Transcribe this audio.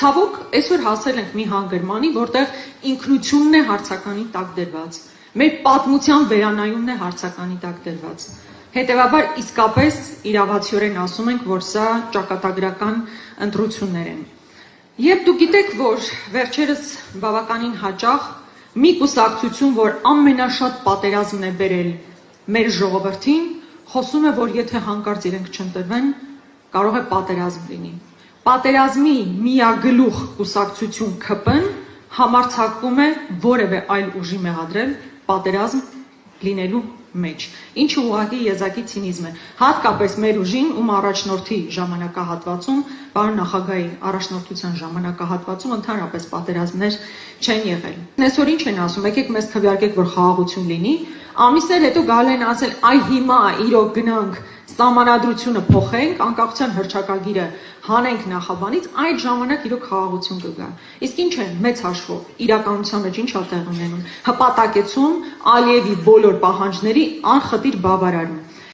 Ցավոք, այսօր հասել ենք մի հանգրմանի, որտեղ ինքնությունն է հարցականի տակ դրված, մեր պատմության վերանայումն է հարցականի տակ դրված։ Հետևաբար իսկապես իրավացիորեն ասում ենք, որ սա ճակատագրական ընտրություններ են։ Եվ դուք գիտեք, որ վերջերս բավականին հաճախ մի կուսակցություն, որ ամենաշատ պատերազմն է բերել մեր ժողովրդին, խոսում է, որ եթե հանկարծ իրենք չընտրվեն, կարող է պատերազմ լինի։ Պատերազմի միագլուխ կուսակցություն ՔՊ-ն համարձակվում է որևէ այլ ուժի մեղադրել պատերազմ լինելու մեջ, ինչը ուղղակի եզակի ցինիզմ է, հատկապես մեր ուժին, ում առաջնորդի ժամանակահատվածում, պարոն նախագահի առաջնորդության ժամանակահատվածում ընդհանրապես պատերազմներ չեն եղել։ Այսօր ինչ են ասում, եկեք մեզ քվեարկեք, որ խաղաղություն լինի, ամիսներ հետո գալու են ասել, այ հիմա իրոք գնանք սահմանադրությունը փոխենք, անկախության հռչակագիրը հանենք նախաբանից, այդ ժամանակ իրոք խաղաղություն կգա։ Իսկ ինչ է մեծ հաշվով իրականության մեջ ինչ է տեղի ունենում։ Հպատակեցում Ալիևի բոլոր պահանջների անխտիր բավարարում։